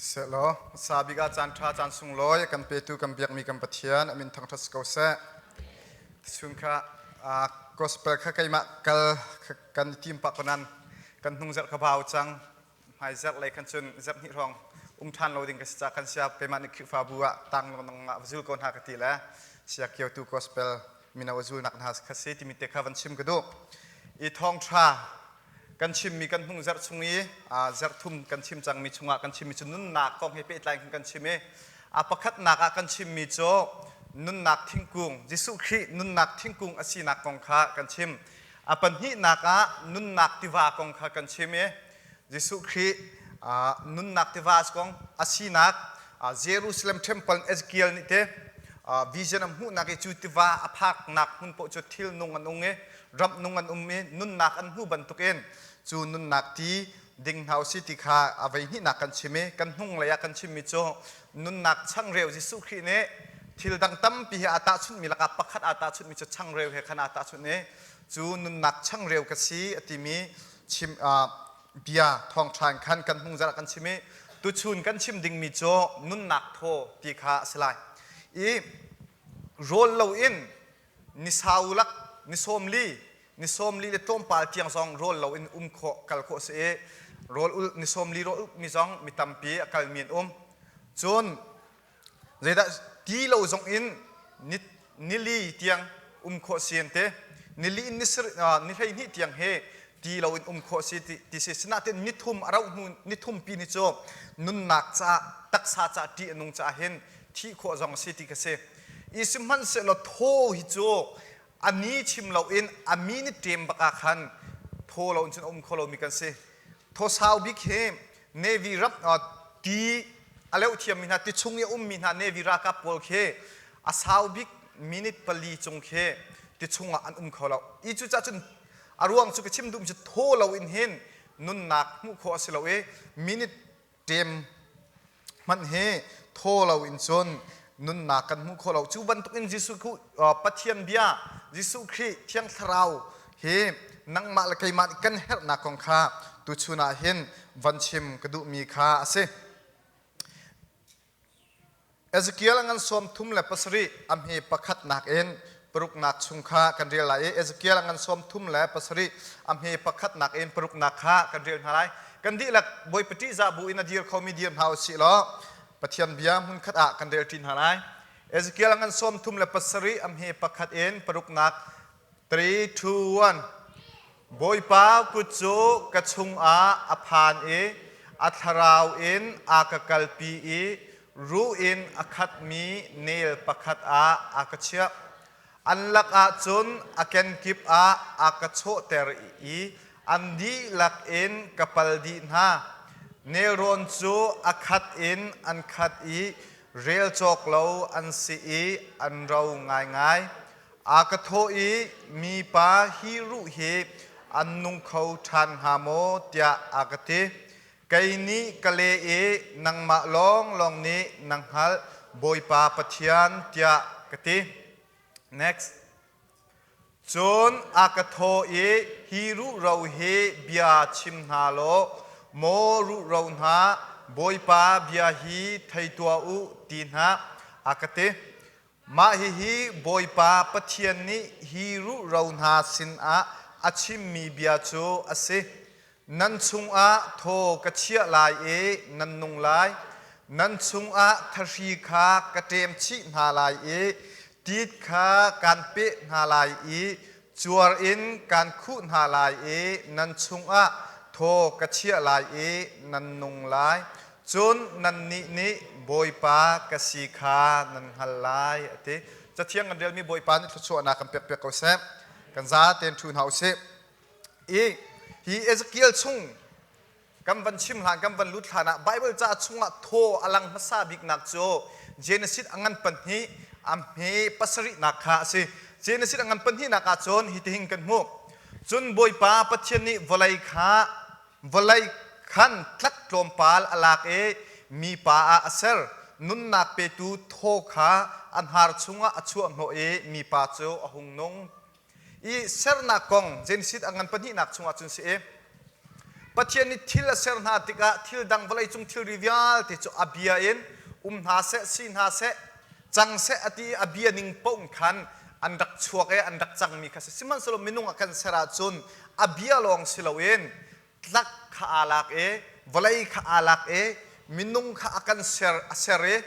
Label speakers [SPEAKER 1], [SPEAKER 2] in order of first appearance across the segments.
[SPEAKER 1] เสร็จแล้วซาบิกาจันทราจันสุงลอยกันเปตูกันเบียกมีกันปะเทียนมินทางทัศกเสะสุนค่ะกอสเปลข้าไก่มากันทีมปักนันกันทุ่งจัดขบาวจังหายจัดเลยกันจนจัดนิรองทันเราดิ่งกันจากกันเสียไปมันคือฟาบัวตั้งลงวจุลคนหากติแล้วเสียเกี่ยวตูกอสเปลมินาวจุลนักหาสคัสเซติมิเตคาวันชิมกระดูอีทองทรากันชิมมีกันทุ่งจัดสุงี้จัดทุ่มกันชิมจังมีชงกันชิมมีจนุนนักกองให้เป็นลายกันชิมประคัดนักกันชิมมีโจนุนนักทิ้งกุงจิสุขีนุนนักทิ้งกุงอาศีนักกองข้ากันชิมปัญหินักนุนนักทิวากองข้ากันชิมจิสุขีนุนนักทิวาสกองอาศีนักเยรูซาเล็มเทมเพิลเอสเกียลนี่เตวิจารณ์หูนักจุดทิวาอภักนักหุ่นโปจุดทิลนุงอันองเงรับนุงอันนุนนักอันหูบันทุกเอ็นจูนุนนักที่ดิ่งเฮาสิติขาเอาไว้หินักกันชิมกันหุ่งเลยกันชิมมิโจนุนนักช่างเร็วจิสุขีเนี่ยทิลดังตั้มปีอาตาชุนมีลักปักขัดอาตาชุนมีจะช่างเร็วเหขนาอาตาชุนเนี่ยจูนุนนักช่างเร็วกันสีอติมีชิมเบียทองทานขันกันหุ่งจะกันชิมตุชุนกันชิมดิ่งมีโจนุนนักโทตีขาสลายอีโรลเลวินนิสาวลักนิสมลีเลต้มปาลเทียงซองโรลเลวินโคกัลโคเสโรลนิสมลีโรลมีซองมีตัมปีกัลเมียนจนเจดทีเราซองอินนิลีเทียงโคเซียนเตนิลีนิสนิให้นิเทียงเฮทีเราอินโคเซียติเสสนาเตนิทุมอาราหุนิทุมปีนิโจนุนนักจ้าตักษาจ้าที่นุงจ้าเห็นที่โคจงสิติกเสอิสมันเสลโทฮิโจอันนี้ชิมเราอินอามีนิเตมบักขันโทเราจนโคเรามีกันเสโทสาวบิกเฮเนวิรับตีอะไรอุทิยมินาติชุงยมินาเนวิรากับโปลเคอาสาวบิกมินิปลีจงเคติชุงอันโคเราอีจุจ้าจนอารวงจุกชิมดุมจะโทเราอินเห็นนุนนักมุขอสิเรามินิเตมมันเฮโทเราอินจนนุนนักกันมุขเราจูบันตุกินจิสุคุปัทยันเบียจิสุครีเทียงทราวเฮนังมาละไกมากันเฮนักของข้าตุชุนาเห็นวันชิมกระดูมีข้าเสเอสเกียลงันสวมทุ่มเล็บสรีอัมเฮปขัดนักเอ็นปรุกนักชุงข้ากันเรียลายเอสเกียลงันสวมทุ่มเล็บสรีอัมเฮปขัดนักเอ็นปรุกนักข้ากันเรียลอะไรกันดีหลักบอยปฏิจาบุอินาดีร์เขามีดีร์เฮาสิล้อปฏิยันเบียมุนขัดอากันเรียลทินอะไรเอสเกียลงันสวมทุ่มเล็บสรีอัมเฮปขัดเอ็นปรุกนัก3 2 1บอยป้ากุจูกระชุงอภานอัทราวเอ็นอากกัลปีรูอินอคัดมีเนลปะคัดอากเชียอันลักจุนอาเกนกิบอากโชเตอร์อันดีลักอินกัปลดีนาเนรอนจูอาคัดอินอันคัดเรลจอกเลาอันซีอันเราง่ายอากโทมีปาฮิรุเฮอันนุงเขาทันหาโมเตียอากเตไกนี้กะเลนังมาลองนี้นังฮัลบอยปาปะเทียนเตียกติ next จนอากโทฮิรุเราเฮเบียชิมนาโลโมรุเราหาบอยปาเบียฮีไทตัวอุตีนหาอากติมาฮิบอยปาปะเทียนนี้ฮิรุเราหาสินอาชิมมีเบียโจอาเซนันซุงโทกะเชียลายนันนุงลายนันซุงทรีคากะเตมชินาลายตีดคาการเปะนาลายจวรอินการคุนาลายนันซุงโทกะเชียลายนันนุงลายจนนันนิบอยปากะสีคานันฮัลลายจะเที่ยงกันเดียวมีบอยปานี่ทุกส่วนนะกันเปียกๆเขาเซกันซาเต็นทุนเฮาเซฮีเอสเกียลชุงกัมวันชิมหลานกัมวันลุดหลานะไบเบิลจะชุงโทอลังภาษาบิกนักโจเจเนซิสอังันปันฮีอัมเฮปัสรินักข้าสิเจเนซิสอังันปันฮีนักอาจนฮิตหิงกันมุจุนบอยปาปัจเจนิวลัยขันทักลมปาลอลากมีปาอาเซร์นุนนักเปตูโทขาอันหาร์ชุงอชัวโนมีปาโจอหุงนงอีเซร์นักกงเจนซิดอังันปนินักชงอาจุนเส pathian ni thil a ser na tika thil dang valai chung thil rivial te chu abia in ha se sin ha se chang se ati abia ning pong khan andak chuak e andak chang mi khase siman solo minung akan sera chun abia long siloin tlak kha alak e valai kha alak e minung kha akan ser asere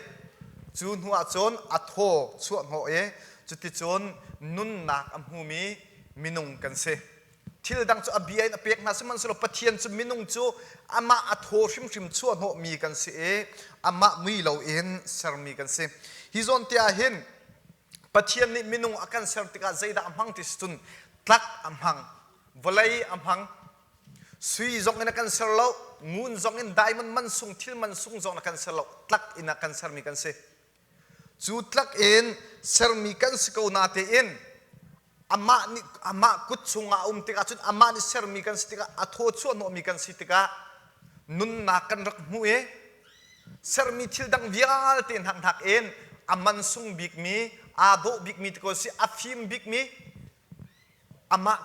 [SPEAKER 1] chun huwa chon atho chuak ho e chuti chon nun nak amhumi minung kan se thil dang chu abia in apek na siman solo pathian chu minung chu ama atho hrim hrim chu ho mi kan se e ama mui lo in ser mi kan se hi zon tia hin pathian ni minung akan ser tika zaida amhang tistun tlak amhang volai amhang sui zong in akan ser lo ngun zong in diamond man sung thil man sung zong akan ser lo tlak in akan ser mi kan se chu tlak in ser mi kan se ko na te in ama kut chunga tika chun ama ni ser mi kan se tika atho chu no mi kan se tika nun na kan rak mu e ser mi thil dang vial ten hang hak in aman sung big mi ado big mi tiko si afim big mi ama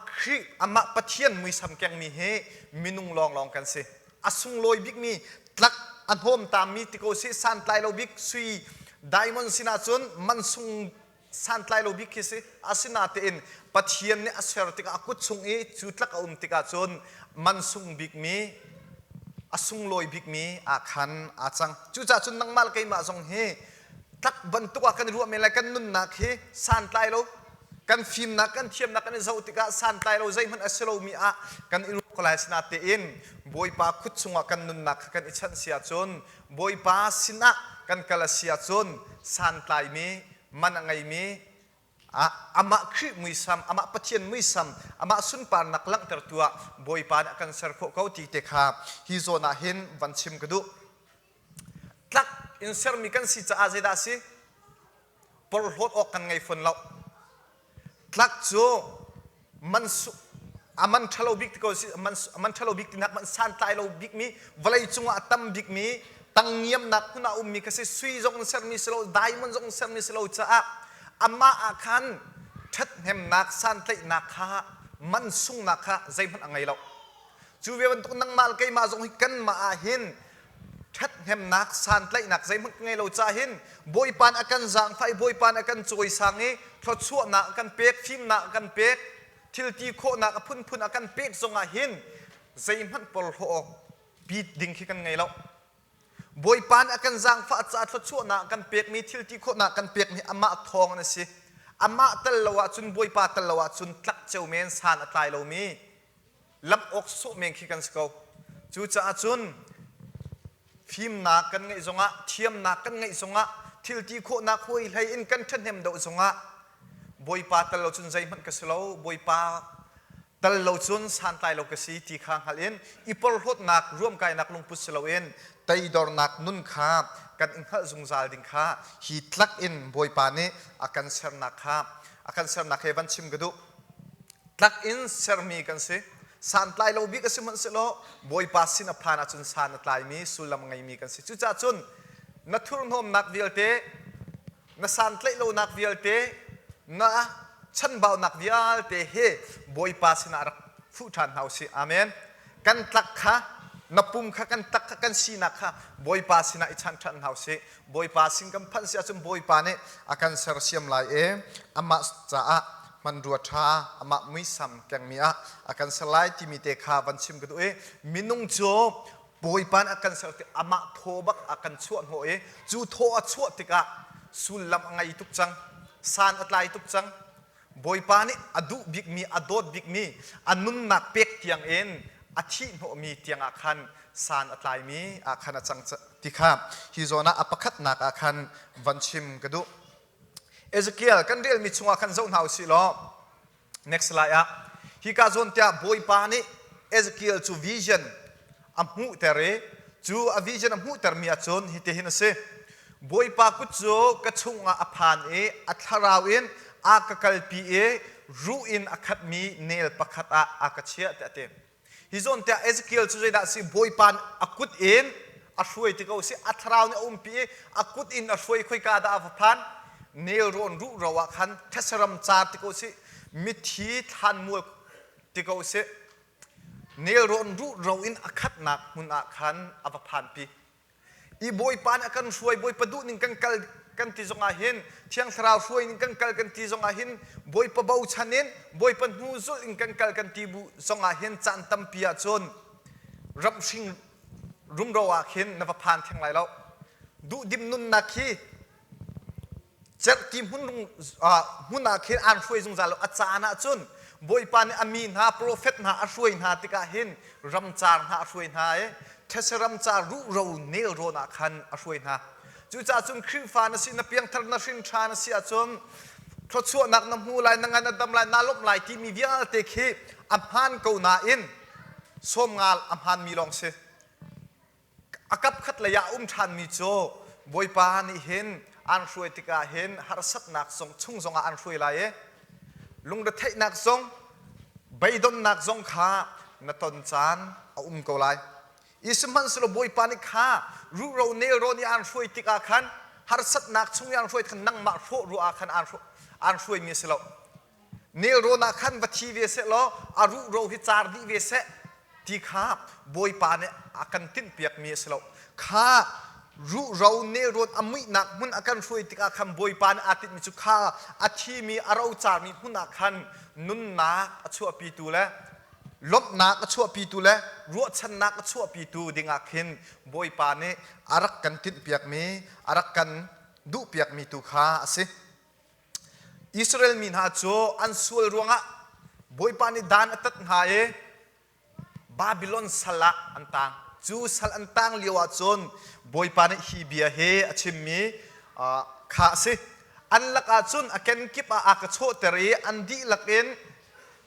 [SPEAKER 1] pathian mui sam kyang mi he minung long kan se asung loi big mi tlak an hom tam mi tiko si san tlai lo big sui diamond sina chun man sung san tlai lo big ki se asina te in pathian ne aser tika akut chung e chu tlak tika chun man sung big mi asung loi big mi akhan achang chu cha chun nangmal kai ma jong he tak bantuk akan ruwa melai kan nun nak he san tlai lo kan film nak kan thiam nak kan zau tika san tlai lo zai man aselo mi a kan iru kolai sina te in boy pa khut chunga kan nun nak kan ichan sia chon boy pa sina kan kala sia chon san tlai mi man angai mi ama khri muisam ama pathian muisam ama sun par nak lang tertua boy pa kan ser ko ti te kha hi zona hin vanchim kadu tlak in ser mi kan si cha azeda si por hot ok kan ngai fon lau tlak chu man su aman thalo big ko si man thalo big nak man san tai lo big mi valai chunga atam big mi tangyam nak kuna ummi ka si sui jong ser mi selo diamond jong ser mi selo cha ama akhan that hem nak san tlai nak kha man sung nak kha zai man angai lau chu ve ban tuk nang mal kai ma jong kan ma a hin that hem nak san tlai nak zai man ngai lo cha hin boy pan akan zang phai boy pan akan choi sangi thot chu na akan pek phim na akan pek thil ti kho na phun akan pek zonga hin zai man pol ho bit ding khi kan ngai lau boy pan akan zang fa cha thot chu na akan pek mi thil ti kho na akan pek mi ama thong na si ama tal lawa chun boy pa tal lawa chun tlak cheu men san atlai lo mi lam ok so men khi kan sko chu cha chun phim na kan ngai zonga thiam na kan ngai zonga thil ti kho na khoi lai in kan then hem do zonga boy pa tal lo chun zai man ka slo boy pa tal lo chun san tai lo ka si ti khang halin ipol hot nak ruam kai nak lung put slo en tai dor nak nun kha kan in hal zung zal ding kha hi tlak in boy pa ne akan ser nak kha akan ser nak hevan chim gadu tlak in ser mi kan se san tlai lo bi ka siman se lo boy pa sin a phana chun san tlai mi sulam ngai mi kan se chu cha chun na thur nom nak vialte na san tlai lo nak vialte na chan bau nak vialte he boy pa sin a fu than hausi amen kan tlak kha napum kha kan tak kha kan sina kha boy pa sina ichan than hausi boy pa sing kam phan sia chum boy pa ne akan ser siam lai e ama cha a man ru tha ama mui sam kyang mia akan selai ti mi te kha van sim gadu e minung cho boy pan akan ser te ama thobak akan chuan ho e chu tho a chu tika sulam angai tuk chang san atlai tuk chang boy pa ni adu big mi adot big mi anun nak pek tiang en athi no mi tiang akhan san atlai mi akhan achang tikha hi zona apakhat nak akhan vanchim gadu Ezekiel kan real mi chunga kan zon house lo next slide a hi ka zon tia boy pa ni Ezekiel chu vision amhu tere chu a vision amhu ter mi achon hi te hin se boy pa ku chu ka chunga aphan e atharawin a ka kalpi e ruin akhat mi nel pakhat a akachia te hi zon tia Ezekiel chu da si boy pan akut in a hruai ti ko si atharaw ni umpi akut in a hruai khoi ka da aphan nel ron ru rawa khan thasaram cha ti ko si mithi than mul ti ko se เนรอนรู้เราอินอคัดหนักมุนอาคันอภพันปีอีบอยปานอากันช่วยบอยประดุนิงกันที่จงอาหินเที่ยงสราวช่วยนิงกันที่จงอาหินบอยประเบาชันนินบอยปนหูจุนิงกันที่บุจงอาหินจันตัมพิอาจนรับชิงรุมเราอาหินนภพันทั้งหลายแล้วดูดิมนุนนักฮีจัดทีมหุ่นอาหินอ่านช่วยจงจาลอาจารย์อาจุนบอยปานอามีนหาโปรเฟตหาอาช่วยหาติกาหินรำจารหาช่วยหาเทศรำจารุเราเนรโรนักขันอาช่วยหาจู่จ้าจนคริฟานสินเพียงทารนสินชานสิอาจนทศวนักน้ำหูไหลนังานดำไหลนาลบไหลที่มีวิญญาณเตคีอัมพันกูนาอินสมงาลอัมพันมีลองเสอากับขัดเลยาชันมีโจบอยปานิเห็นอันช่วยติกาเห็นหารสัตนักทรงชุ่งทรงอันช่วยไหลลุงเดทนักทรงใบดนนักทรงขาณตนจานกูไหลอิสมันสโลบอยปานิขารู้เราเนรนี่อันช่วยติกาขันหารสัตนักชุ่งอันช่วยขันนั่งมาโฟรู้อาขันอันช่วยมีสโลเนรนักขันวัตถีเวสโลอารู้เราฮิจาร์ดีเวสที่ขาบอยปานิอากันตินเปียกมีสโลขารู้เราเนรนอมินักมุนอากันช่วยติกาขันบอยปานิอาติมิจุขาอาทีมีอาราจามีมุนอาขันนุนนาอชัวปีตูและลบนักชั่วปีตูและรัวชันนักชั่วปีตูดิ่งอาคินบอยปานีอารักกันติดเปียกมีอารักกันดูเปียกมีตุขาสิอิสราเอลมีนาโจอันสวยรวงะบอยปานีดานอัตหายบาบิลอนสละอันตังจูสละอันตังเลียวจนบอยปานีฮีเบียเฮอชิมมีขาสิอันลักอาจุนอาเกนกิปอากโชเตรีอันดีลักเอ็น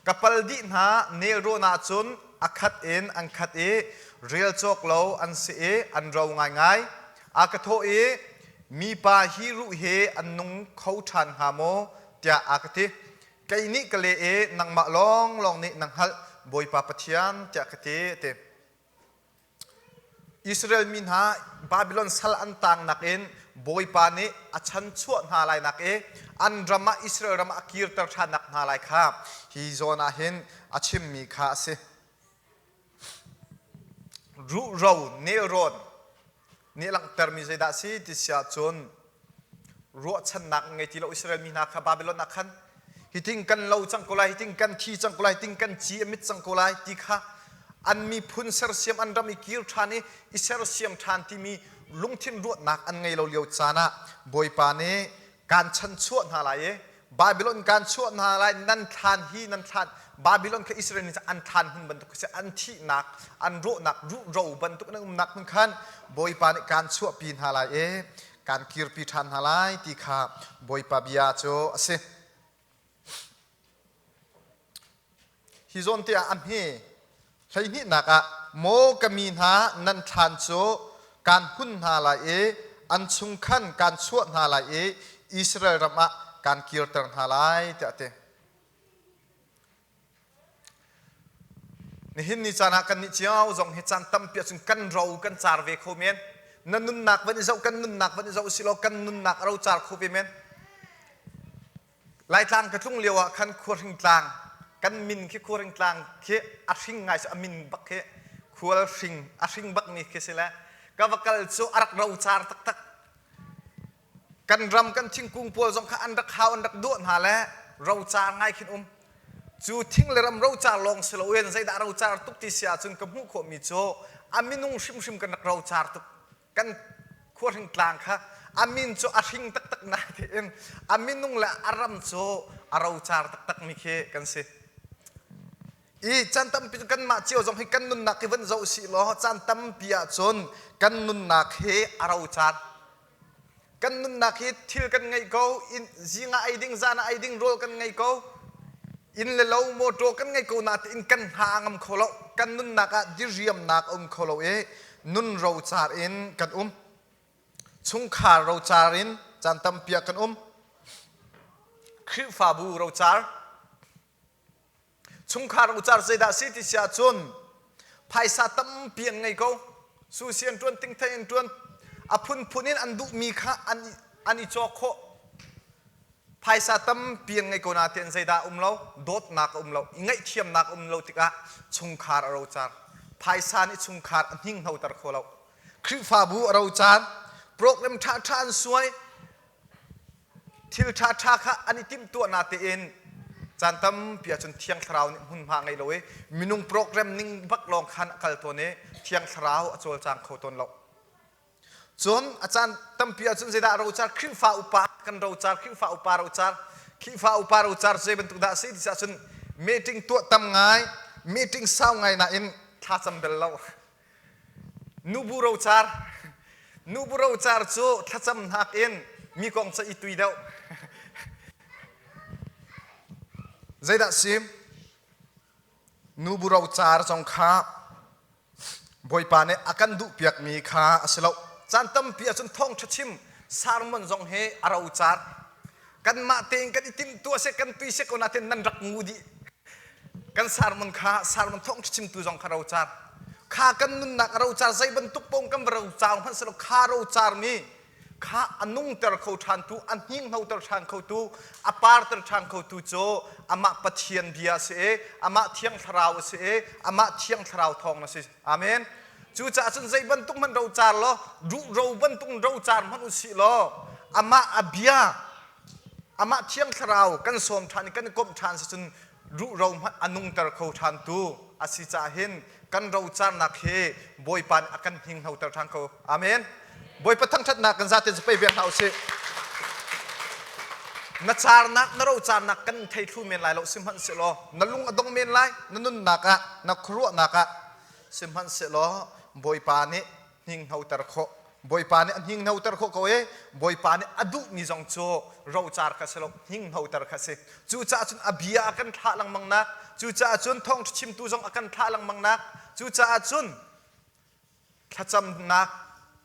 [SPEAKER 1] kapal di na nero na chun akhat en angkhat e real chok lo an se e an ro ngai ngai akatho e mi pa hi ru he an nung khau than ha mo tia akati kai ni kale e nang ma long ni nang hal boi pa pathian tia kati te Israel min ha Babylon sal an tang nak en boi pa ni achan chuat na lai nak e an drama Israel ram akir tar thanak na lai kha hi zona hin achim mi kha se ru ro ne ron ne lang termi zeda si ti sia chon ro chan nak ngai ti lo Israel min ha kha Babylon akhan hiting kan lo chang kolai hiting kan thi chang kolai hiting kan chi amit chang kolai ti kha an mi phun ser siam an ram ikir thani iser siam than ti mi lungthin ruat nak an ngai lo liau chana boi pa ne kan chan chuat na lai e Babylon kan chuat na lai nan than hi nan than Babylon ka Israel ni an than hun ban tu se an thi nak an ro nak ru ro ban tu nak mun khan boi pa ne kan chuat pin ha lai e kan kir pi than ha lai ti kha boi pa bia cho ase hi zon te am he hlai ni naka mo kamin ha nan than choการหุ่นหาลายอันชุงขันการชวดหาลายอิสราเอลรำการเกี่ยวตังหาลายเตะนี่หินนิจานักกันนิจยาวจงเหตุจันตั้มเปียจุงกันเรากันจารเวโคเมนนั่นนุนนักวันนี้เจ้ากันนุนนักวันนี้เจ้าสิโลกันนุนนักเราจารโคเมนลายทางกระทุ่งเลียวขันขวดหิงกลางกันมินขี้ขวดหิงกลางขี้อัดหิงไงสมินบักขี้ขวดหิงอัดหิงบักนี่ขี้เสละก็ว่ากันโซอารักเราจารตักกันรำกันทิ้งกุ้งปัวจงข้าอันรักข้าวอันรักด้วนหาแล้วเราจารง่ายขึ้นจูทิ้งเลยรำเราจารลงสโลเวนใจด่าเราจารตุกติเสียจนกับมุขมิโจอามินุงชิมกันรักเราจารตุกกันขวดหิงกลางค่ะอามินโจอาทิ้งตักนาทีเองอามินุงและอารมโจอาเราจารตักมิเคกันสิอีจันตั้มปีกันมาเจียวจงให้กันนุนนักให้วันเจ้าสิล้อจันตั้มปีอาจนกันนุนนักให้อาราจารกันนุนนักให้ทิลกันไงเขาอินจิงไอดิ้งจานาไอดิ้งโรกันไงเขาอินเลวโมโตกันไงเขานาทีอินกันหางมโคโลกันนุนนักดิเรียมนักโคโลนุนเราจารอินกันชุงขาเราจารินจันตั้มปีกันคือฟาบูเราจารชุงขาเราจารใจด่าสิทิเสียจนภายสาตั้มเปลี่ยนไงเขาสูเซียนจวนติงเทนจวนอพุนพุนินอันดุมีข้าอันอิจโคภ ภายสาตั้มเปียงไงกูนาเตียนใจดาเราโดดนักเราไงเทียมนักเราติกะชงขาดเราจารภายสานี่ชงขาดหิ้งเฮาตระโคเราคริฟาบูเราจารโปรแกรมท่าทานสวยทิลท่าท่าค่ะอันนี้ติมตัวนาเตียนจันตั้มเปียจนเที่ยงคราวนี่หุ่นพางไงเลยมีนุ่งโปรแกรมนิ่งบักลองคันกัลตัวนี้เที่ยงคราวอจวลจางเขาตนเราจนอาจารย์ตั้มเปียจนเสดาเราจารคริฟาอุปากันเราจารคริฟาอุปาเราจารคริฟาอุปาเราจารเซเป็นตุดาสิที่จะจนมีติ้งตัวตั้มไงมีติ้งเศร้าไงนะอินท่าจำเป็นเรานูบูเราจารนูบูเราจารโจท่าจำหักอินมีกองจะอิตุยเดียวใจดัซิมนูบุเราจารจงข้าบอยปานเนี่ยอาการดุเปียกมีข้าสิเราจันตั้มเปียจนท้องชัดชิมสารมันจงเฮอาเราจารกันมาเต็งกันอิติมตัวเสกันตุยเสกนาเต็นนันรักงูดีกันสารมันข้าสารมันท้องชัดชิมตัวจงข้าเราจารข้ากันนุนนักเราจารใจบรรทุกปงกันเราจารพันสเราข้าเราจารมีข้าอันนุ่งเตอร์เขาทานตูอันหิ้งเขาเตอร์ทานเขาตูอปาร์เตอร์ทานเขาตูโจอามาปะเทียนเบียเสอามาเทียงทราวเสอามาเทียงทราวทองนะสิอาเมนจูจ่าจนใจบรรทุกมันเราจารล้อรูเราบรรทุกเราจารมันอุสิล้ออามาอเบียอามาเทียงทราวกันสมทานกันกบทานจนรูเราอันนุ่งเตอร์เขาทานตูอาศิจ่าเห็นกันเราจารนักเฮบอยปันอากันหิ้งเขาเตอร์ทานเขาอาเมนบอยปะทั้งชัดนักกันซาเตจะไปเบียงเฮาสินัดจารนักนเราจารนักกันไทยทูเมนไลเราสิมหันเสลอนัลุงอดงเมนไลนันนุนนักะนักครัวนักะสิมหันเสลอบอยปานิหิงเฮาตระโคบอยปานิอันหิงเฮาตระโคเขาบอยปานิอดุมีจงโจเราจารกันเสลอหิงเฮาตระคสิจูจ่าจุนอภิยากันท่าลังมังนักจูจ่าจุนท่องชิมตูจงอากันท่าลังมังนักจูจ่าจุนขจำนัก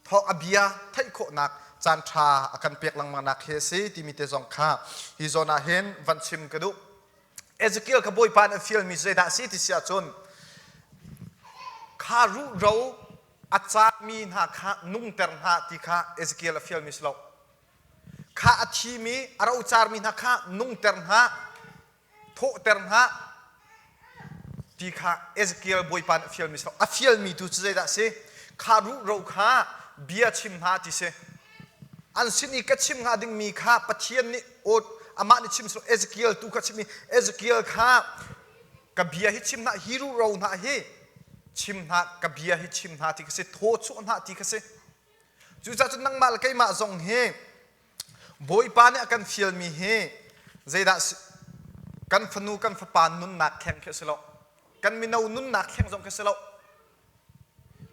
[SPEAKER 1] ทออเบียไทยโคนักจันทราอาการเปียกลังมานักเฮซีที่มีเตจงข้าฮิโซนาเฮนวันชิมกระดูเอเซเคียลขบวยปานฟิลมิเซดาซีที่เสียจนข้ารู้เราอาจารย์มีนาข้านุ่งเตอร์นาที่ข้าเอเซเคียลฟิลมิสโลข้าอาชีมีเราจารย์มีนาข้านุ่งเตอร์นาโถเตอร์นาที่ข้าเอเซเคียลบวยปานฟิลมิสโลอาฟิลมีตุเซดาซีข้ารู้เราข้าเบียชิมหาที่เสอันสินีกัชิมหาดึงมีข้าปะเทียนนี่โอดอามานี่ชิมสุเอเซเคียลตูกัชิมีเอเซเคียลข้ากับเบียฮิชิมหาฮิรูเราหาเฮชิมหากับเบียฮิชิมหาที่เสโทชุนหาที่เสจู่จ้าจนนั่งมาแล้วก็มาจงเฮบอยปานเนี่ยกันฟิลมีเฮใจดัสกันฟนูกันฟปานนุนนักแข่งเคสโลกันมีนานุนนักแข่งจงเคสโล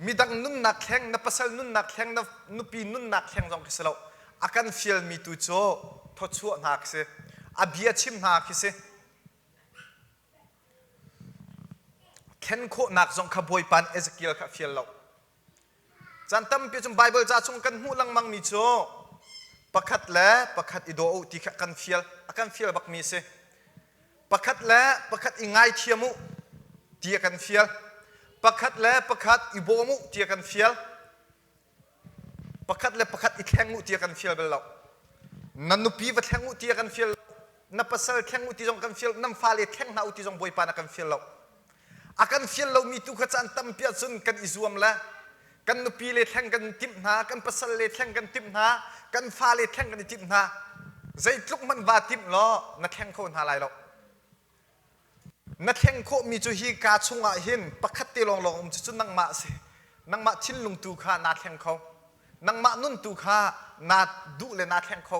[SPEAKER 1] มีดังนุ่นนักแข่งนับภาษานุ่นนักแข่งนับนุปีนุ่นนักแข่งจงคิดเราอาการฟิลมีตุโจทดชั่วนักเสอาเบียชิมนักเสแข่งโคนักจงขบวยปันเอเซเคียลกับฟิลเราจันตั้มเปียจงไบเบิลจะจงกันหูลังมังมีโจประคัดและประคัดอิโดอุติกันฟิลอาการฟิลบักมีเสประคัดและประคัดอิงไงเทียมุตีกันฟิลประคัดและประคัดอิโบมุเทียกันฟิลประคัดและประคัดอิแข่งมุเทียกันฟิลเบลล์นันนุปีวัดแข่งมุเทียกันฟิลนับภาษาแข่งมุที่จงกันฟิลนับฟาเลแข่งนาอุที่จงบอยปานักันฟิลเราอากันฟิลเรามีตุกจันตั้มเปียซุนกันอิซวมละกันนุปีเลแข่งกันติมนากันภาษาเลแข่งกันติมนากันฟาเลแข่งกันติมนาใจทุกมันบาติมล้อนักแข่งคนหาไรเรานักแข่งโคมีจุฮีกาชงอาหินปักขัดตีลองจุนังมาสินังมาชินลุงตูขานาแข่งเขานังมานุนตูขานาดูเลยนาแข่งเขา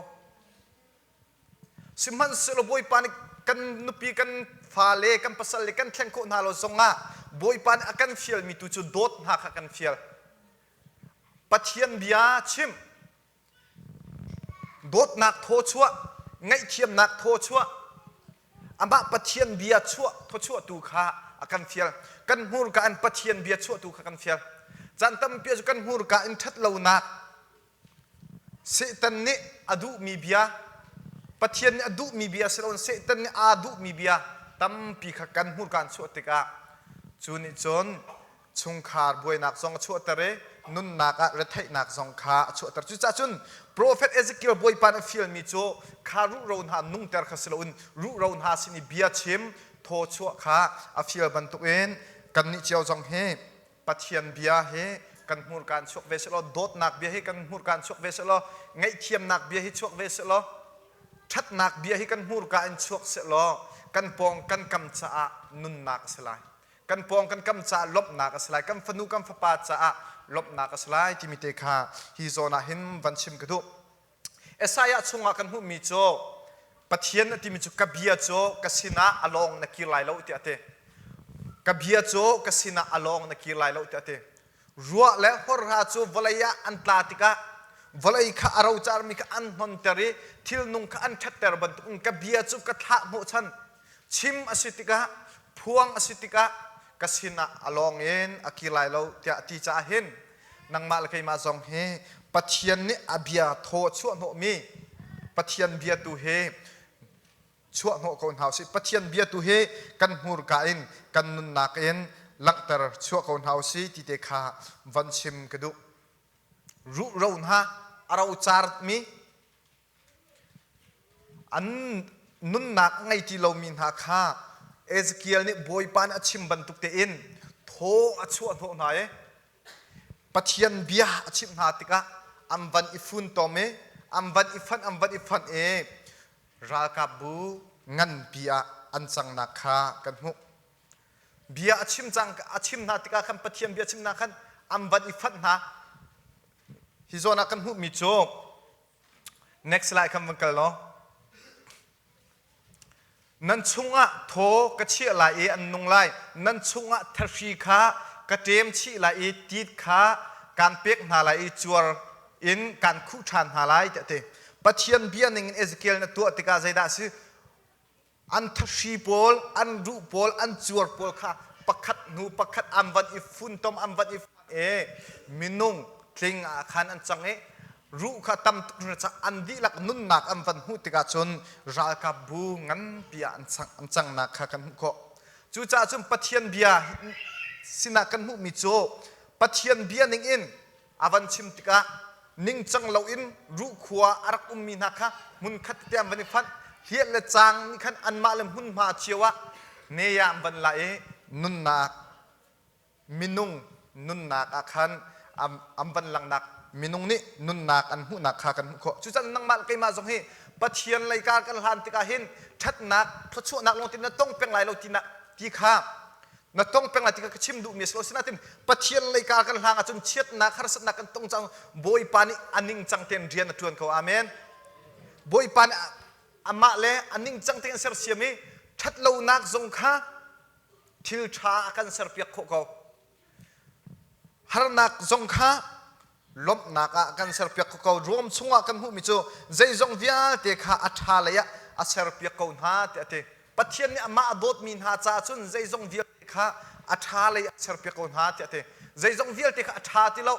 [SPEAKER 1] สิมันสลบอยปานิกันนุปีกันฟาเลกันปัสเลกันแข่งโคนาโลซงอาบอยปานอากันฟิลมีตุจุดโดดหากันฟิลปัทยันเบียชิมโดดนักโทชัวไงเทียมนักโทชัวอามาปะเทียนเบียชั่วทชั่วตูขาอากันเฟียลกันหูรกาอันปะเทียนเบียชั่วตูขากันเฟียลจันตั้มเปียจุกันหูรกาอันทัดเหล่านักเสตันนี้อดูมีเบียปะเทียนอดูมีเบียเสลอนเสตันนี้อดูมีเบียตั้มปีขกันหูรกาชั่วติกาจูนิจนชงขาดบวยนักจงชั่วตะเร นุนนักระเทนักสงขาชัวตรจุจ้าจุนโปรเฟตเอเซคิเอลบอยปานฟิลมิโจคารุเราหานุ่งเตอร์ขัสลุนรุเราหาสินิเบียชิมโทชัวขาอฟิลบันตุเอนกันนิเจียวจงเฮปัทยันเบียเฮกันมูรการชกเวสโลโดดนักเบียเฮกันมูรการชกเวสโลไงเทียมนักเบียเฮชกเวสโลชัดนักเบียเฮกันมูรการชกเสโลกันปองกันกำจ้านุนนักสลายกันปองกันกำจ้าลบนักสลายกันฟนุกันฟปาจ้าลบนักสลายที่มิเตคาฮิโซนาหินวันชิมกระดูเอสายะชงอากันหูมิโจปัทยันที่มิจุกเบียโจกสินะอลองนักกีฬาเราที่อาเตกเบียโจกสินะอลองนักกีฬาเราที่อาเตรัวและฮอร์ฮาโจวลายะอันตาติกะวลายข้าเราจาร์มิกอันฮอนเตอรีทิลนุงข้าอันชัดเตอร์บันตุกเบียโจกท้ามุชันชิมอสิติกะพวงอสิติกะกสินะอลองเอ็นอักกีฬาเราที่อาติจ้าเห็นนังมาลกัยมาจงเฮปัทยันนี่อเบียโทชวนโหมีปัทยันเบียตูเฮชวนโหคนเฮาสิปัทยันเบียตูเฮกันมูรกาอินกันนุนนักเอ็นลักเตอร์ชวนคนเฮาสิที่เตคาวันชิมกระดูรุเราหน้าเราจาร์มีอันนุนนักไงที่เรามีนักข้าเอสเกียลนี่บอยปานอชิมบันตุกเตอินโทอชวนโหนายปัทยันเบียชิมนาติกะอัมวันอิฟุนโตเมอัมวันอิฟันราคาบูงันเบียอันจังนักข้ากันหุเบียชิมจังชิมนาติกะคันปัทยันเบียชิมนาคันอัมวันอิฟันนะฮิโซนักกันหุมิโจ next slide คำวันกันล้อนั่นชุงะโทกระเชี่ยลายอันนุงไลนั่นชุงะทรีคากระเตมชีลายตีดขาการเปียกนาลายจวรอินการคู่ชานนาลายเตะปัจจัยเบียนิงเอสเกลนตัวติกาใจได้สิอันทรีโพลอันรูโพลอันจวรโพลค่ะปักขัดนูปักขัดอัมวันอิฟุนตอมอัมวันอิมินุงทิงอาคารอันจังรู้ข้าตั้มตุนจะอันดีหลักนุนนักอันวันหูติกาชนราคาบูงันเบียอันจังนักข้ากันหุก็จู่จ้าจุนปัทยันเบียสินักกันหุมิโจปัทยันเบียนิงอินอาวันชิมติกานิงจังเราอินรู้ขวาอารักมีนักข้ามุนขัดเตียมวันนี้ฟันเฮียเลจังนี่ขันอันมาเลมุนมาเชียวะเนียมวันละนุนนักมินุงนุนนักอาคันอัมวันหลังนักมินุงนี่นุนนักอันหูนักข้ากันหุจู่จ้านังมาลกัยมาจงให้ปัทยันเลยการกันหันติกาเห็นชัดนักทัชวนักลงตินต้องเป็นไรเราตินะที่ข้านักต้องเป็นอะไรที่เขาชิมดูมีสโลสินาติมปัจจัยเลยการกันหางจนเชียดนักฮาร์สนักกันต้องจังบอยปานิอันนิ่งจังเตียนเรียนนักทวนเขาอาเมนบอยปานิอามาเลอันนิ่งจังเตียนเสือเสียมีชัดเรานักจงข้าทิลชากันเสือเปียกเขาฮาร์นักจงข้าลบนักกันเสือเปียกเขารวมชงกันหูมิจูใจจงเวียเตะข้าอัฐาเลยอะเสือเปียกเขาหน้าเตะปัจจัยนี้อามาโดดมีหาจ้าจุนใจจงเวียข้าอัฐาเลยเสือเปียกคนหาเตะใจจงเวียเตะข้าอัฐาที่เรา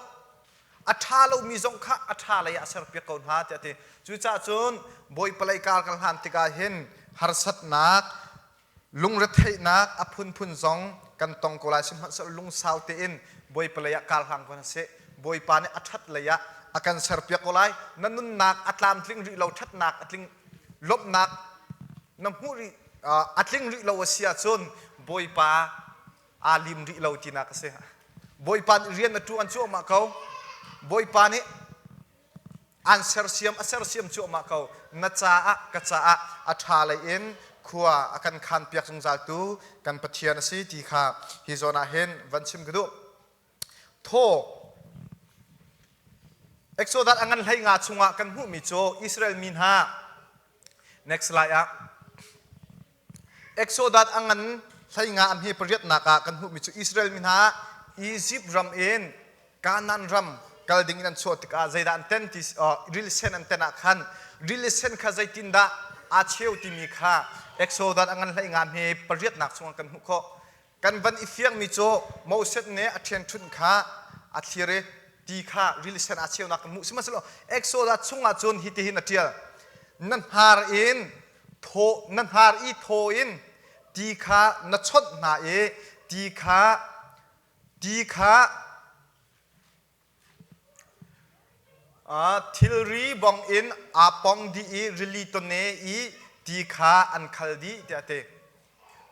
[SPEAKER 1] อัฐาเรามีจงข้าอัฐาเลยเสือเปียกคนหาเตะจู่จ้าจุนบอยปลายการกันหันติกาเห็นฮาร์สัตนักลุงรัตย์นักอพุนพุนจงกันตองกุลาสิมหัสลุงสาวเตอินบอยปลายการหังคนเสบอยปานอัฐัดเลยอากันเสือเปียกคนไรนั่นนุนนักอัตลามทิ้งริเราทัดนักอัตลิงลบนักน้ำหูริอัตลิงริเราเสียจนบอยปาอาลิมริเราที่นักเสียบอยปานเรียนนักอันชั่วมาเขาบอยปานี่อันเสือเสียมชั่วมาเขานัจจากัจจาอัฐาเลยอินขวาอากันขันเปียกสงสารตูกันปะเทียนสิที่ข้าฮิโซนาเห็นวันชิมกระดูโทเอ็กโซดัสอังกันให้งาชงะกันหูมิโจอิสราเอลมินฮา next slide เอ็กโซดัสอังกันให้งาอันให้ประเทศนักกันหูมิโจอิสราเอลมินฮาอียิปต์รัมเอ็นกานันรัมกัลดิงนันโชติกาใจดันเทนติสริลเซนอันเทนักขันริลเซนข้าใจตินดาอาเชวติมีข้าเอ็กโซดัสอังกันให้งาให้ประเทศนักชงะกันหูข้อกันวันอิฟยังมิโจมอเสตเนอัตเชนทุนข้าอัตเชเรตีข้าริลเซนอาเชวนักมุสมาสโลเอ็กโซดัสชงะจนฮิตหินเทียนันฮาร์อินโทนันฮาร์อีโทอินตีข้านัชดนาตีข้า ทิลรีบองอินอาปองดีอีริลีตเนอีดีขาอันคัลดีเตเต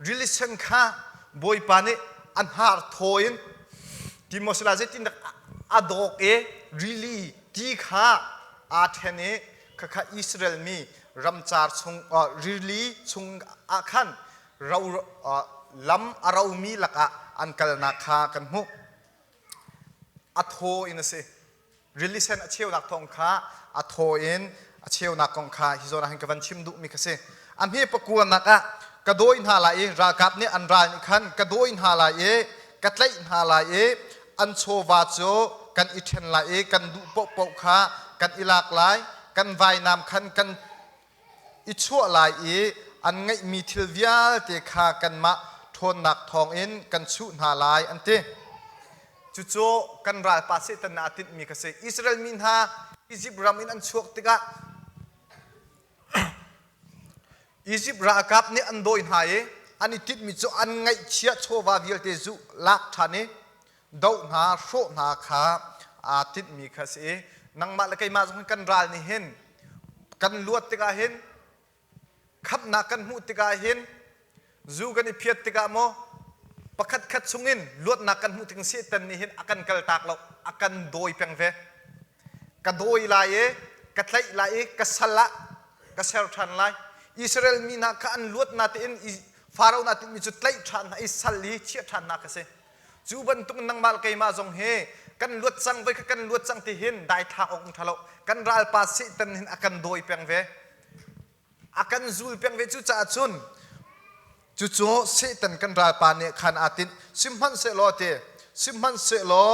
[SPEAKER 1] ริลิชันขาบอยปานิอันฮาร์ทอยน์ที่มอสลาเจตินอดอกริลีดีขาอาเทเนข้าอิสราเอลมีรัมจาร์ชงริลีชงอาคันเราล้ำเรามีหลักอันกัลนาคากันมุอัทโฮอินเซริลิเซนเชียวนักทองคาอัทโฮอินเชียวนักทองคาฮิโซนาหิงกันชิมดุมิกเซอันนี้ปะกวนนักกระโดอินฮาลายรากับเนี่ยอันรานิขันกระโดอินฮาลายกัตไลอินฮาลายอันโชวาโจกันอิเทนลายกันดุปปคากันอิลากลายกันไวนามขันกันอิชัวลายอันไงมีทิลวิอาเตคากันมาทนนักทองอินกันชุนฮาลายอันเตจุโจกันรายภาษาตันอาทิตมีกษัตริย์อิสราเอลมินฮาอียิปต์รามินอันชวกติกะอียิปต์รากับนี่อันโดยหายอันนี้ติดมิจูอันไงเชียโชวาวิลเตจูลักฐานนี้ดาวนาโชนาขาอาทิตมีกษัตริย์นังมาละไกมาจงกันรายนี่เห็นกันลวดติกะเห็นขับนักกันหูติกาเห็นจูกันเพียรติกาโมประคัดขัดสุงินลวดนักกันหูถึงเสียตันนี่เห็นอากันกัลตากเราอากันโดยเพียงเวกระโดยลายกระไลลายกระสละกระเซลทันลายอิสราเอลมีนักกันลวดนัดอินฟาโรห์นัดมีจุดไลทันอิสราเอลเชี่ยทันนักเสจูบันตุงนังมาลไกมาจงเฮกันลวดสังไปกันลวดสังที่เห็นได้ทางองค์ทะเลกันรัลปาสิตันเห็นอากันโดยเพียงเวakan zul piang ve chu cha chun chu chu se tan kan ra pa ne khan atin simhan se lo te simhan se lo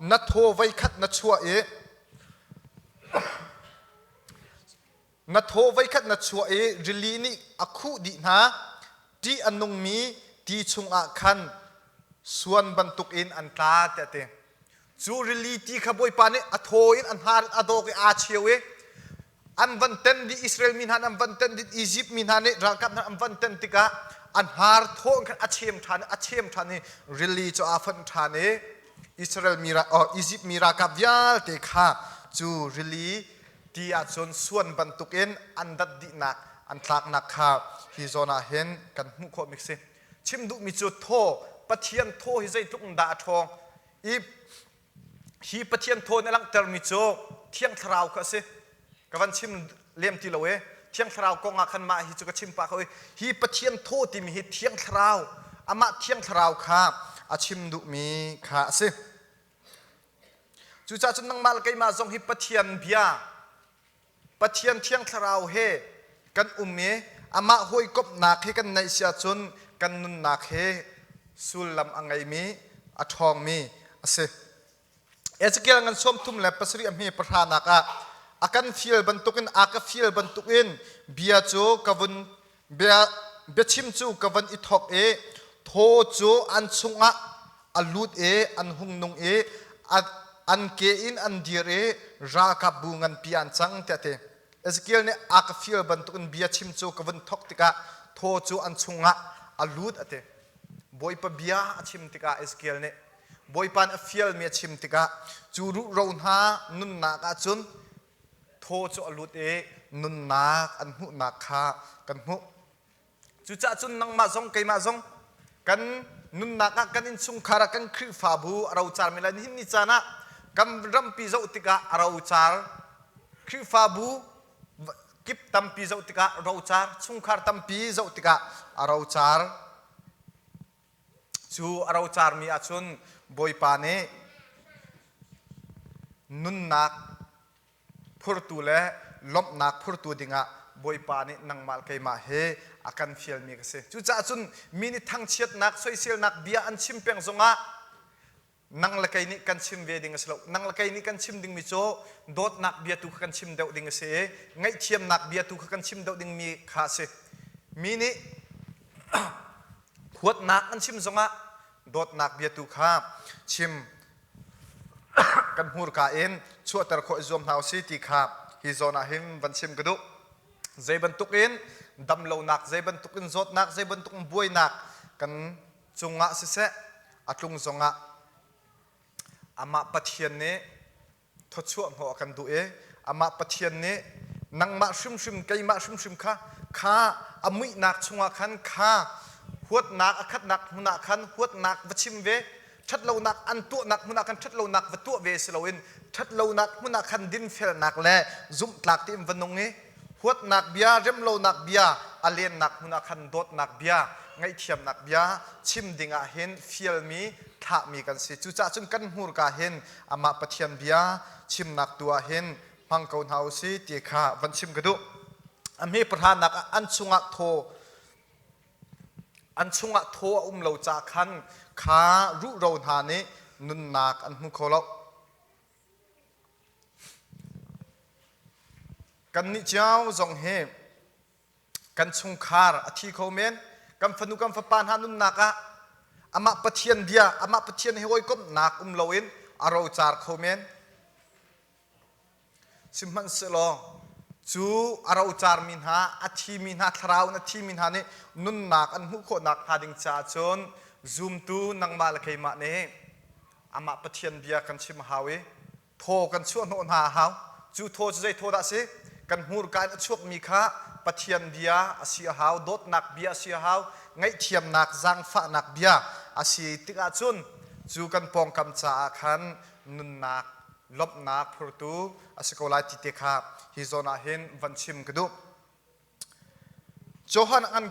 [SPEAKER 1] na tho vai khat na chua na tho vai khat na chua rili ni akhu di na ti anung mi ti chung a khan suan bantuk in an ta te te chu rili ti khaboi pa ne a tho in an har adok a chewe an vanten di Israel minhan an vanten di Egypt minhan ne rangkap an vanten tika an har thong kan achem thane really cho afan thane Israel mira Egypt mira ka vyal te kha chu really ti a chon suan bantuken an dat di nak an thlak nak kha hi zona hen kan mu kho mikse chimdu mi chu tho pathian tho hi zai tuk da thong I hi pathian tho na lang ter mi chu thiang thrau kha se kawan chim lem ti lowe thiang thrau ko nga khan ma hi chu ka chim pa khoi hi pathian tho ti mi hi thiang thrau ama thiang thrau kha a chim du mi kha se chu cha chun nang mal kai ma zong hi pathian bia pathian thiang thrau he kan umme ama hoi kop na khe kan nai sia chun kan nun na khe sulam angai mi a thong mi ase Ezekiel ngan som tum le pasri am hi prathana ka akan fiel bantukin aka fiel bantukin bia chu kavun bia bechim chu kavan ithok tho chu an chunga alut an hungnung an ke in an dir ra ka bungan pian chang tate Ezekiel ne aka fiel bantukin bia chim chu kavan thok tika tho chu an chunga alut ate boy pa bia achim tika Ezekiel ne boy pan a fiel me chim tika chu ru ron ha nun na ka chun tho chu alut nun nak an hu nak kha kan hu chu cha chun nang ma zong kai ma zong kan nun nak kan in chung khara kan khri fa bu arau char milan hin ni chana kam ram pi zo tika arau char khri fa bu kip tam pi zo tika arau char chung khar tam pi zo tika arau char chu arau char mi achun boy pa ne nun nak phurtu le lom nak phurtu dinga boy pa ni nang mal kai ma he akan fiel mi kase chu cha chun mini thang chiat nak social nak bia an chim peng zonga nang la kai ni kan chim ve ding aslo nang la kai ni kan chim ding mi cho dot nak bia tu kan chim deu ding se ngai chiam nak bia tu kan chim deu ding mi kha se mini khuat nak an chim zonga dot nak bia tu kha chim kan hur ka en chuatar kho zom hau si ti kha hi zona him van sim gadu zai ban tukin dam lo nak zai ban tukin zot nak zai ban tuk buai nak kan chunga se se atlung zonga ama pathian ne thochu ho kan du อามาปะเทียนนี้นังมาชุมไกมาชุมข้าอามินักชงขันข้าหัวนักอคัดนักหุนักขันหัวนักวชิมเวชัดเรานักอันตัวนักหุนักขันชัดเรานักวตัวเวสลาวินชัดเรานักหุนักขันดินเฟลนักแลซุ่มตลักที่วันนงนี้หัวนักเบียเริ่มเรานักเบียอาเลียนนักหุนักขันโดดนักเบียไงเทียมนักเบียชิมดิ่งอาเห็นฟิลมีถ้ามีกันสิจุจ่าจนกันหูรกาเห็นอามาปะเทียนเบียชิมนักตัวเห็นพังเกาเฮาสิตีขาวันชิมกระดูอันนี้ประธานนักอันชุงะโทเราจากขันขารู้เราหานี้นุนนักอันมุขเรากันนิเจ้าจงเฮกันชงคาร์อธิเขาเมนกันฟนุกันฟปานหานุนนักอามาปะเทียนเบียอามาปะเทียนเฮวยกบนักเราอินเราจากเขาเมนสิมันเสลอจูเราจารมินหาอธิมินหาทราวนาทีมินหานี่นุนนักอันมุขนักหาดิงจ่าจนซูมตูนังมาลเคยมาเนี่ยอามาปะเทียนเบียกันชิมหาเวโทกันชวนโนนหาหาวจูโทจะได้โทได้สิกันหูการชวกมีข้าปะเทียนเบียอาศัยหาวดดนักเบียอาศัยหาวไงเทียมนักจังฟ้านักเบียอาศัยติกาจนจูกันปองกำจ่าขันนุนนักลบนักพรตูอาศัยกลายติเตคาฮิโซนาเห็นวันชิมกระดูโจฮันอัน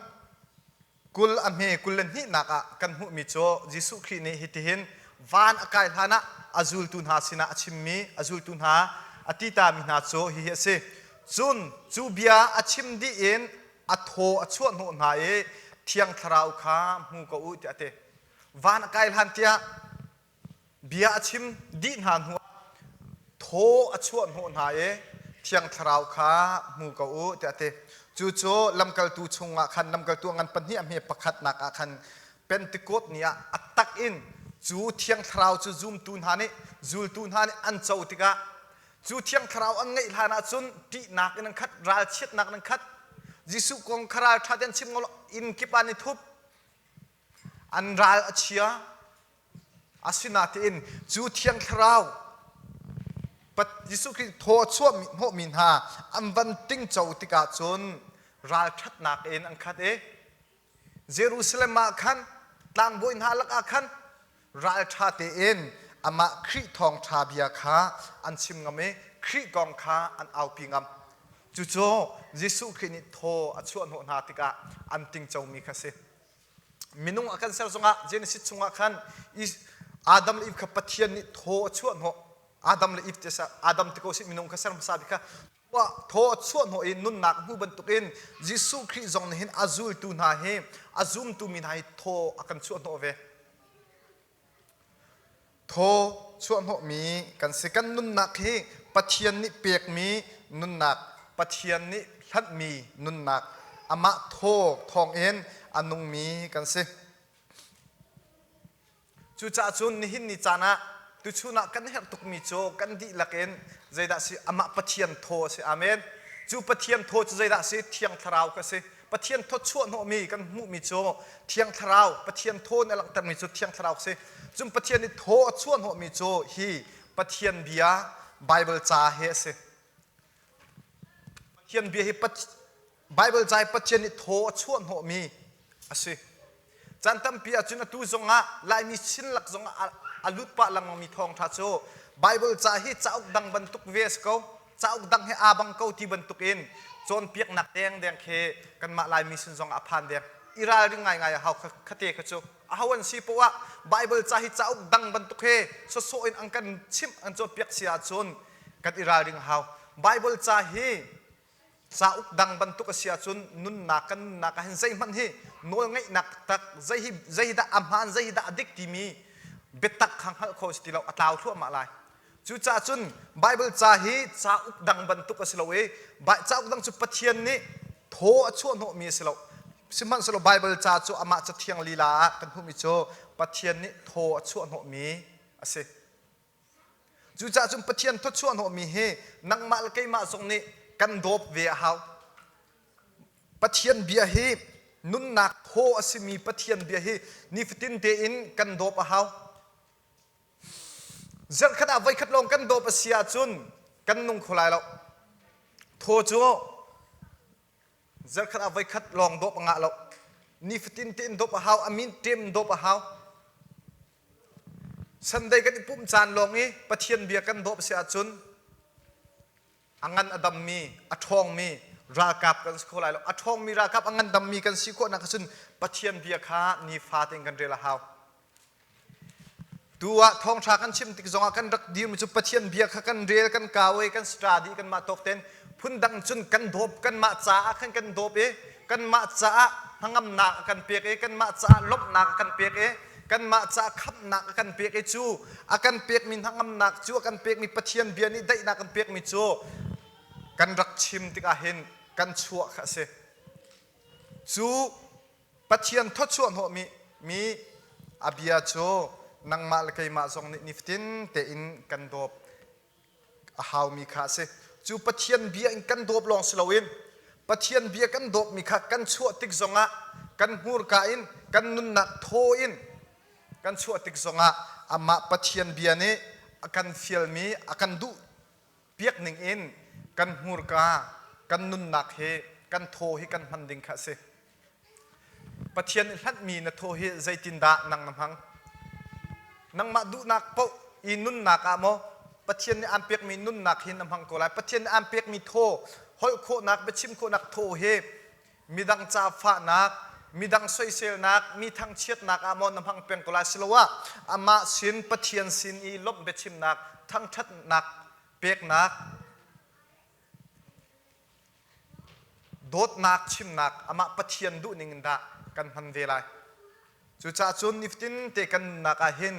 [SPEAKER 1] กุลอันเมกุลเลนหินักกันหูมิโจยิสุครีนี่ฮิติเห็นวานอากาศหานะอาจุลตุนหาสินะชิมมีอาจุลตุนหาอติตามินาโจฮิเฮเซจุนจูเบียอาชิมดีเอ็นอัทโฮอัชวนโนนาเอเทียงทราวขามูกอุตเตวานอากาศหันเตียเบียอาชิมดีนหันหัวโทอัชวนโนนาเอเทียงทราวขามูกอุตเตจูโจลำกัลตูชงขันลำกัลตูงันปัญญาเมปขัดนักขันเป็นติโกดเนี่ยอัตตักอินจูเทียงทราวจูซูมตูนหานี่จูตูนหานี่อันเจ้าติกาจูเทียงทราวอันไงลานาจุนตีนักนังคัดราชิดนักนังคัดยิสุกงคราทัดยันชิมงลอินกิปานิทุบอันราลเชียอาศินาติอินจูเทียงทราวปัจยิสุคริโทชั่วโหมินหาอันวันติงเจ้าติกาจนราลทัดนักเอ็นอันคัดเยรูซาเล็มมาขันต่างบอินหาลักอาขันราลทัดเอ็นอามาคริทองชาเบียขาอันชิมงามเอคริกองขาอันเอาปิงามจุโจยิสุครินิโทอัชวนโหนาติกาอันติงเจ้ามีคาเซมินุงอากันเซลซงะเจเนซิสซงะขันอิอาดัมลิฟขปัทยันนิโทอัชวนโหอาดัมลิฟเจสอาดัมติโกสิมินุงคาเซลมาซาบิกาว่าโทชวนโหอินนุนนักหูบันตุกินยิสุคริจงเห็นอาซูลตูนาเฮอาซุมตูมินให้โทอากันชวนโหเวโทชวนโหมีกันสิกันนุนนักเฮปัทยันนิเปียกมีนุนนักปัทยันนิทัดมีนุนนักอามาโททองเอ็นอนุงมีกันสิจูจ่าจุนนิหินนิจานะตุชุนักกันเฮตุกมีโจกันดีลักเอ็นใจดักสิอามาปัทยันโทสิอาเมนจูปัทยันโทจะใจดักสิเทียงทราวกันสิปัทยันโทชวนโหมีกันมุมีโจเทียงทราวปัทยันโทในหลักตันมีโจเทียงทราวสิจุมปะเทียนนี่โทชวนหัวมีโจฮีปะเทียนเบียไบเบิลจ่าเฮเซปะเทียนเบียฮีไบเบิลจ่าปะเทียนนี่โทชวนหัวมีอาศัยจันตัมปีอาจุนตูจงะลายมีชิ้นหลักจงะอาลุดปะลังมีทองทัดโจไบเบิลจ่าฮีจ้าอุดังบรรทุกเวสเขาจ้าอุดังให้อาบังเขาที่บรรทุกอินจนเปียกหนักแดงเคกันมาลายมีชิ้นจงะพันแดงอิราเรื่องไงเขาคติเขาโจอาวันสิปวะไบเบิลจ่าฮิจ้าอุดังบรรทุกเฮโซอินอังกันชิมอันจนเปียกเสียจนกันอิราเรื่องเขาไบเบิลจ่าฮิจ้าอุดังบรรทุกเสียจนนุนนักเห็นใจมันฮิโน้ยไงนักตักใจดาอัมฮันใจดาอดิกติมีเบ็ดตักขังหักโคสติเราอัตลาวทั่วมาลายจู่จ่าจนไบเบิลจ่าฮิจ้าอุดังบรรทุกเสียเราจ้าอุดังจุดปะเทียนนี้โถชวนโหมีเสียเราสิมันสโลไบเบิลจ่าจูอามาจะเทียงลีลากันผู้มิโจปะเทียนนี่โทชวนหัวมีอาศัยจูจ่าจุมปะเทียนทชวนหัวมีเฮนังมาลเกยมาทรงนี้กันโดบเวียหาวปะเทียนเบียเฮนุนนักโทอาศัยมีปะเทียนเบียเฮนิฟตินเตอินกันโดบหาวเจอขณะไว้ขัดลงกันโดบเสียจุนกันนุ่งขลายเรา โทจูจักขัดเอาไว้ขัดลองดบงะเรานิฟตินตินดบหาวอามินเต็มดบหาวสันใดกันปุ่มจานลงนี้ปะเทียนเบียกันดบเสียจุนอังันอดัมมีอัทองมีรากับกันสโคไลอัทองมีรากับอังันดัมมีกันสิโคนักสุนปะเทียนเบียขานีฟาติงกันเรลหาวตัวทองชากันชิมติกจงกันรักดีมันจุปะเทียนเบียขากันเรลกันกาวกันสตราดีกันมาตกเต็นพุ่นดังจุนกันดบกันมาจ้ากันดบกันมาจ้าหังำหนักกันเปียกกันมาจ้าลบหนักกันเปียกกันมาจ้าขับหนักกันเปียกจูอากันเปียกมีหังำหนักจูอากันเปียกมีปะเทียนเบียนี่ได้หนักกันเปียกมีจูกันรักชิมติกาเห็นกันชัวข้าเสจูปะเทียนทดชัวหัวมีอาบิยาจูนังมาลกัยมาทรงนิฟตินเตอินกันดบหาวมีข้าเสจูปะเทียนเบียอินกันดบลองสลาวินปะเทียนเบียกันดบมีข้ากันชัวติกจงะกันหูรกาอินกันนุนนักโทอินกันชัวติกจงะอามาปะเทียนเบียนี้กันฟิลมีกันดูเปียกหนึ่งอินกันหูรกากันนุนนักเฮกันโทให้กันมันดิงข้าเสปะเทียนหัดมีนะโทให้ใจตินดานังน้ำหังนังมาดูนักเปาอินุนนักอะโมปะเทียนอันเปียกมีนุนนักหินน้ำหังโกลายปะเทียนอันเปียกมีโทหอยโคนักเบชิมโคนักโทเฮมีดังจ่าฟ้านักมีดังสวยเซลนักมีทั้งเชียดนักอามอนน้ำพังเป็นกุลาสิลวะอามาสินปะเทียนสินอีลบเบชิมนักทั้งชัดนักเปียกนักโดดนักชิมนักอามาปะเทียนดูนิงดากันพันเวลาจุจ่าจุนนิฟตินเตกันนักอาหิน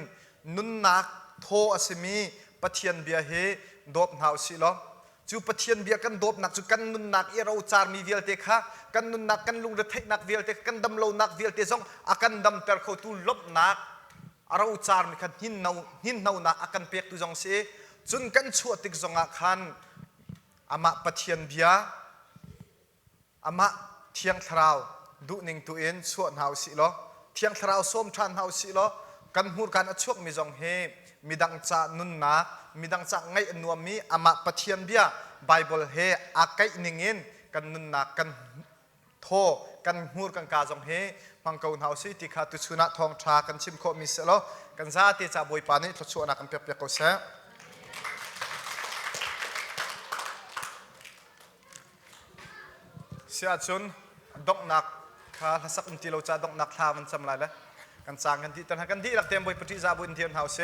[SPEAKER 1] นุนนักโทอสิมีปะเทียนเบียเฮโดบหาวสิลจูปะเทียนเบียกันดบนักจูกันนุนนักเอราจารมีเวลเตค่ะกันนุนนักกันลุงเรทนักเวลเตกันดำโลนักเวลเตซองอากันดำเตอร์เขาตูลบนักอาราจารมีกันหินนานักอากันเปียกตูจงเสจุนกันชัวติกจงอาคันอามาปะเทียนเบียอามาเทียงทราวดูหนึ่งตัวเองชัวหาวสิโลเทียงทราวส้มทานหาวสิโลกันหูกันอชวกมีจงเฮมีดังจ่านุนนักมีดังจากไงนัวมีอามาปะเทียนเบียไบเบิลเฮอาไกนิงินกันนุนนักกันโทกันหูกันกาจงเฮมังกรเฮาสิติขาตุชุนะทองชากันชิมโคมิเสโลกันซาติจ่าบอยปานิทศวนักกันเปียกเปียกเขาเสเสียจุนดอกนักข้าสักอินทิโลจ่าดอกนักทามันจำไรเลยกันสร้างกันที่ตอนกันที่หลักเต็มบอยปฏิจ่าบุญเทียนเฮาเส